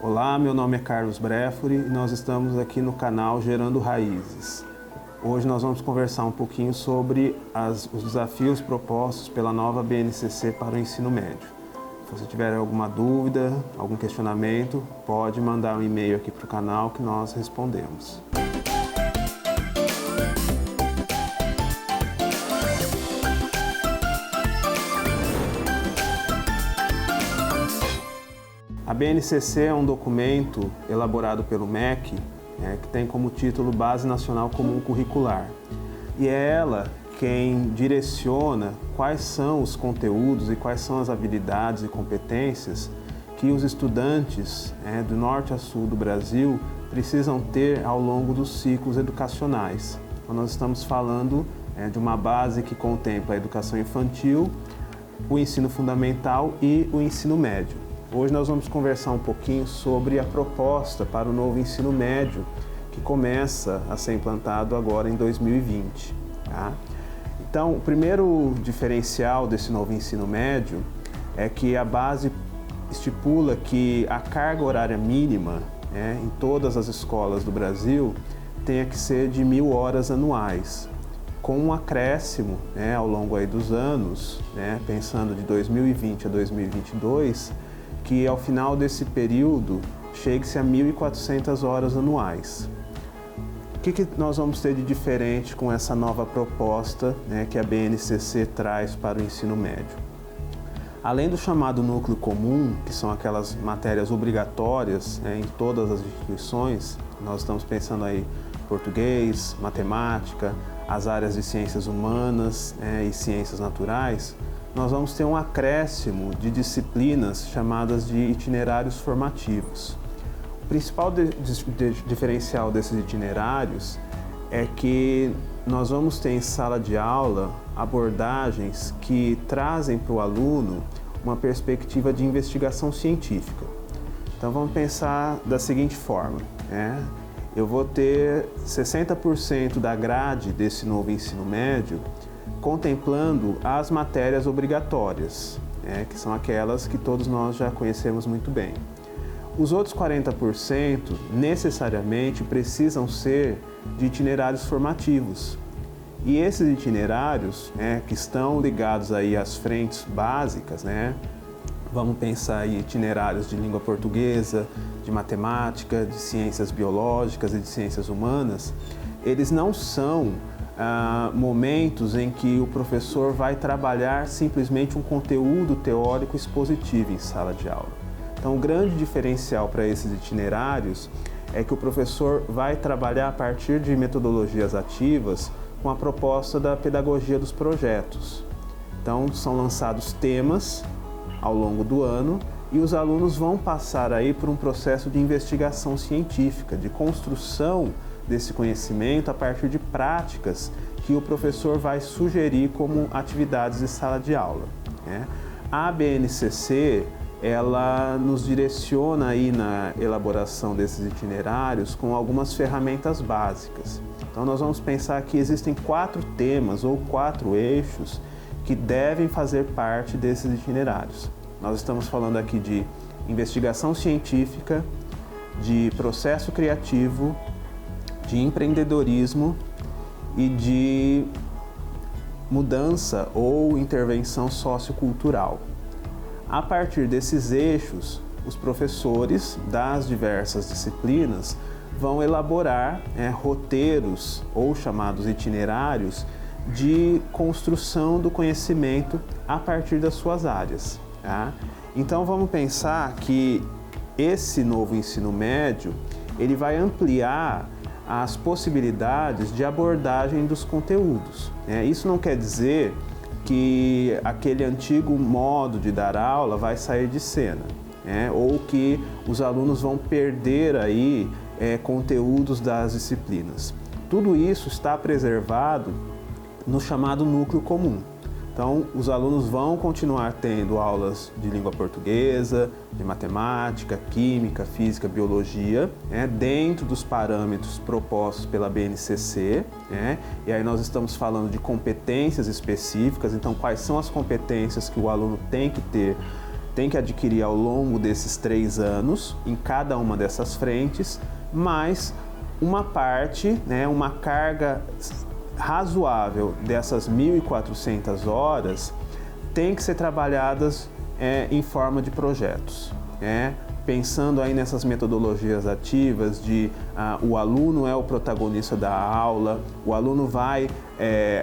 Olá, meu nome é Carlos Brefuri e nós estamos aqui no canal Gerando Raízes. Hoje nós vamos conversar um pouquinho sobre os desafios propostos pela nova BNCC para o ensino médio. Se você tiver alguma dúvida, algum questionamento, pode mandar um e-mail aqui para o canal que nós respondemos. A BNCC é um documento elaborado pelo MEC, que tem como título Base Nacional Comum Curricular. E é ela quem direciona quais são os conteúdos e quais são as habilidades e competências que os estudantes do norte a sul do Brasil precisam ter ao longo dos ciclos educacionais. Então, nós estamos falando de uma base que contempla a educação infantil, o ensino fundamental e o ensino médio. Hoje nós vamos conversar um pouquinho sobre a proposta para o novo ensino médio que começa a ser implantado agora em 2020. Tá? Então, o primeiro diferencial desse novo ensino médio é que a base estipula que a carga horária mínima em todas as escolas do Brasil tenha que ser de 1.000 horas anuais, com um acréscimo ao longo aí dos anos, pensando de 2020 a 2022, que ao final desse período chegue-se a 1.400 horas anuais. O que nós vamos ter de diferente com essa nova proposta que a BNCC traz para o ensino médio? Além do chamado núcleo comum, que são aquelas matérias obrigatórias em todas as instituições, nós estamos pensando aí português, matemática, as áreas de ciências humanas e ciências naturais, nós vamos ter um acréscimo de disciplinas chamadas de itinerários formativos. O principal diferencial desses itinerários é que nós vamos ter em sala de aula abordagens que trazem para o aluno uma perspectiva de investigação científica. Então vamos pensar da seguinte forma, eu vou ter 60% da grade desse novo ensino médio contemplando as matérias obrigatórias, que são aquelas que todos nós já conhecemos muito bem. Os outros 40% necessariamente precisam ser de itinerários formativos. E esses itinerários, que estão ligados aí às frentes básicas, vamos pensar em itinerários de língua portuguesa, de matemática, de ciências biológicas e de ciências humanas, eles não são momentos em que o professor vai trabalhar simplesmente um conteúdo teórico expositivo em sala de aula. Então, o grande diferencial para esses itinerários é que o professor vai trabalhar a partir de metodologias ativas com a proposta da pedagogia dos projetos. Então, são lançados temas ao longo do ano e os alunos vão passar aí por um processo de investigação científica, de construção desse conhecimento a partir de práticas que o professor vai sugerir como atividades de sala de aula. A BNCC, ela nos direciona aí na elaboração desses itinerários com algumas ferramentas básicas. Então nós vamos pensar que existem 4 temas ou 4 eixos que devem fazer parte desses itinerários. Nós estamos falando aqui de investigação científica, de processo criativo, de empreendedorismo e de mudança ou intervenção sociocultural. A partir desses eixos, os professores das diversas disciplinas vão elaborar roteiros ou chamados itinerários de construção do conhecimento a partir das suas áreas. Tá? Então vamos pensar que esse novo ensino médio ele vai ampliar as possibilidades de abordagem dos conteúdos. Isso não quer dizer que aquele antigo modo de dar aula vai sair de cena, ou que os alunos vão perder aí conteúdos das disciplinas. Tudo isso está preservado no chamado núcleo comum. Então, os alunos vão continuar tendo aulas de língua portuguesa, de matemática, química, física, biologia, dentro dos parâmetros propostos pela BNCC, e aí nós estamos falando de competências específicas, então quais são as competências que o aluno tem que ter tem que adquirir ao longo desses 3 anos, em cada uma dessas frentes, mas uma parte, né, uma carga razoável dessas 1.400 horas tem que ser trabalhadas em forma de projetos, né? Pensando aí nessas metodologias ativas de o aluno é o protagonista da aula, o aluno vai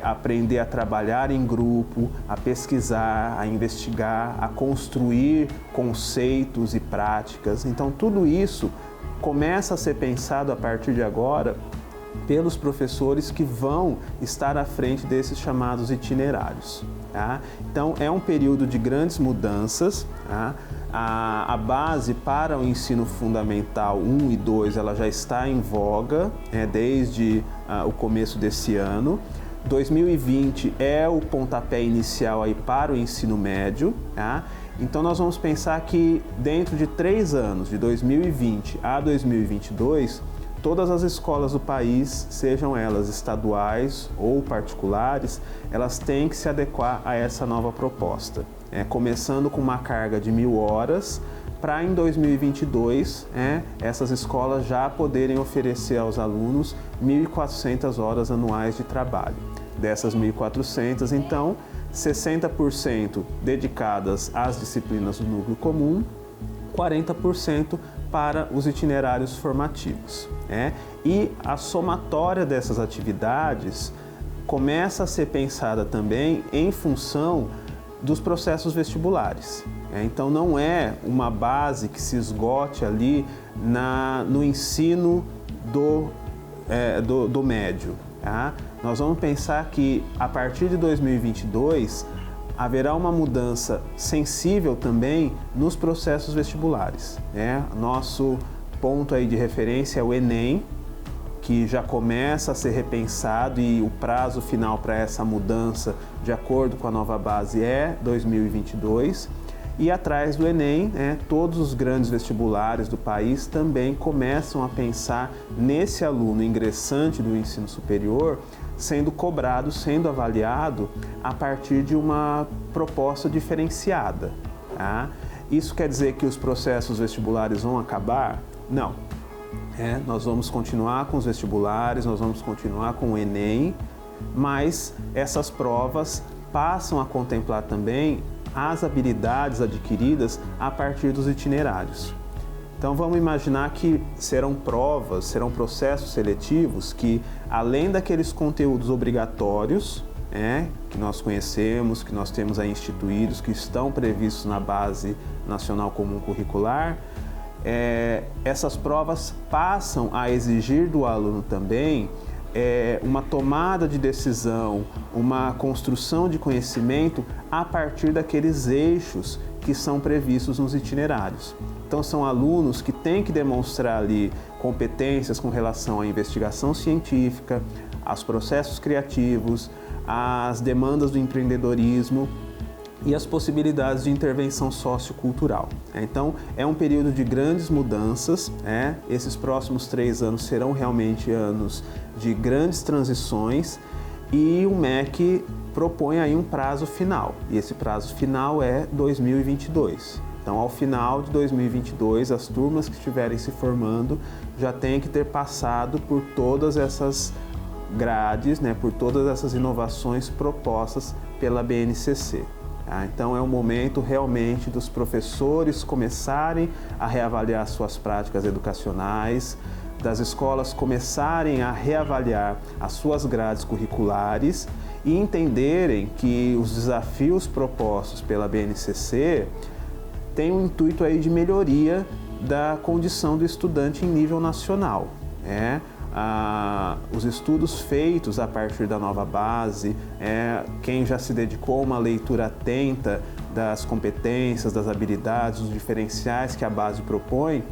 aprender a trabalhar em grupo, a pesquisar, a investigar, a construir conceitos e práticas. Então tudo isso começa a ser pensado a partir de agora pelos professores que vão estar à frente desses chamados itinerários. Tá? Então é um período de grandes mudanças. Tá? A base para o ensino fundamental 1 e 2 ela já está em voga desde o começo desse ano. 2020 é o pontapé inicial aí para o ensino médio. Tá? Então nós vamos pensar que dentro de 3 anos, de 2020 a 2022, todas as escolas do país, sejam elas estaduais ou particulares, elas têm que se adequar a essa nova proposta. Começando com uma carga de 1.000 horas, para em 2022 essas escolas já poderem oferecer aos alunos 1.400 horas anuais de trabalho. Dessas 1.400, então, 60% dedicadas às disciplinas do núcleo comum, 40% para os itinerários formativos. E a somatória dessas atividades começa a ser pensada também em função dos processos vestibulares. Então não é uma base que se esgote ali no ensino do médio. Tá? Nós vamos pensar que a partir de 2022 haverá uma mudança sensível também nos processos vestibulares. Nosso ponto aí de referência é o Enem, que já começa a ser repensado e o prazo final para essa mudança, de acordo com a nova base, é 2022. E atrás do Enem, todos os grandes vestibulares do país também começam a pensar nesse aluno ingressante do ensino superior sendo cobrado, sendo avaliado a partir de uma proposta diferenciada. Tá? Isso quer dizer que os processos vestibulares vão acabar? Não. Nós vamos continuar com os vestibulares, nós vamos continuar com o Enem, mas essas provas passam a contemplar também as habilidades adquiridas a partir dos itinerários. Então vamos imaginar que serão provas, serão processos seletivos que, além daqueles conteúdos obrigatórios, que nós conhecemos, que nós temos aí instituídos, que estão previstos na Base Nacional Comum Curricular, essas provas passam a exigir do aluno também uma tomada de decisão, uma construção de conhecimento a partir daqueles eixos que são previstos nos itinerários. Então são alunos que têm que demonstrar ali competências com relação à investigação científica, aos processos criativos, às demandas do empreendedorismo e as possibilidades de intervenção sociocultural. Então, é um período de grandes mudanças. Esses próximos 3 anos serão realmente anos de grandes transições e o MEC propõe aí um prazo final. E esse prazo final é 2022. Então, ao final de 2022, as turmas que estiverem se formando já têm que ter passado por todas essas grades, por todas essas inovações propostas pela BNCC. Então é um momento realmente dos professores começarem a reavaliar suas práticas educacionais, das escolas começarem a reavaliar as suas grades curriculares e entenderem que os desafios propostos pela BNCC têm um intuito aí de melhoria da condição do estudante em nível nacional. Os estudos feitos a partir da nova base, quem já se dedicou a uma leitura atenta das competências, das habilidades, dos diferenciais que a base propõe,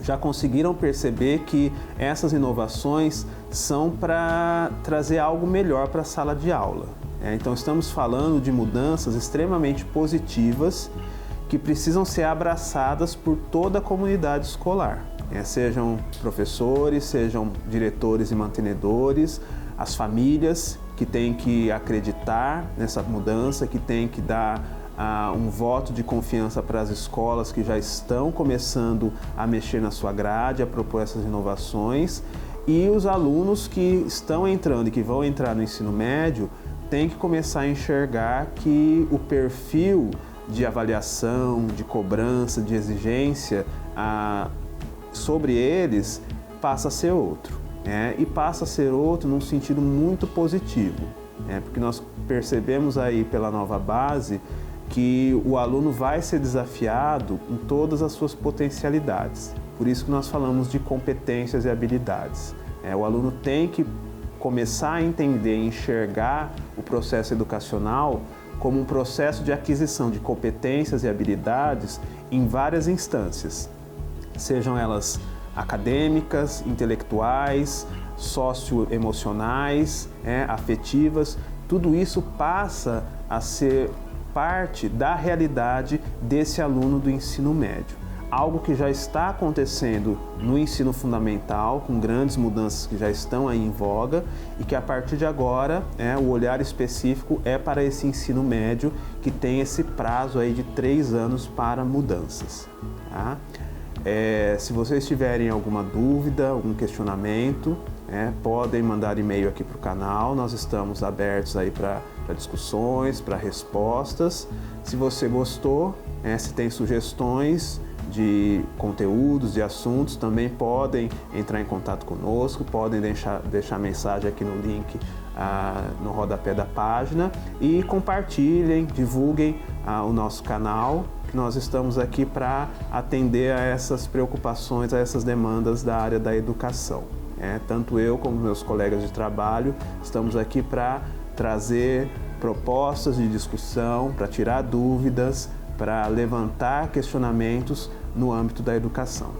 já conseguiram perceber que essas inovações são para trazer algo melhor para a sala de aula. Então estamos falando de mudanças extremamente positivas que precisam ser abraçadas por toda a comunidade escolar. Sejam professores, sejam diretores e mantenedores, as famílias que têm que acreditar nessa mudança, que têm que dar um voto de confiança para as escolas que já estão começando a mexer na sua grade, a propor essas inovações, e os alunos que estão entrando e que vão entrar no ensino médio têm que começar a enxergar que o perfil de avaliação, de cobrança, de exigência sobre eles passa a ser outro, e passa a ser outro num sentido muito positivo, porque nós percebemos aí pela nova base que o aluno vai ser desafiado em todas as suas potencialidades. Por isso que nós falamos de competências e habilidades. O aluno tem que começar a entender e enxergar o processo educacional como um processo de aquisição de competências e habilidades em várias instâncias, sejam elas acadêmicas, intelectuais, socioemocionais, afetivas. Tudo isso passa a ser parte da realidade desse aluno do ensino médio. Algo que já está acontecendo no ensino fundamental, com grandes mudanças que já estão aí em voga, e que a partir de agora, o olhar específico é para esse ensino médio, que tem esse prazo aí de 3 anos para mudanças. Tá? Se vocês tiverem alguma dúvida, algum questionamento, podem mandar e-mail aqui para o canal. Nós estamos abertos aí para discussões, para respostas. Se você gostou, se tem sugestões de conteúdos, de assuntos, também podem entrar em contato conosco, podem deixar mensagem aqui no link no rodapé da página, e compartilhem, divulguem o nosso canal, que nós estamos aqui para atender a essas preocupações, a essas demandas da área da educação. Tanto eu como meus colegas de trabalho estamos aqui para trazer propostas de discussão, para tirar dúvidas, para levantar questionamentos no âmbito da educação.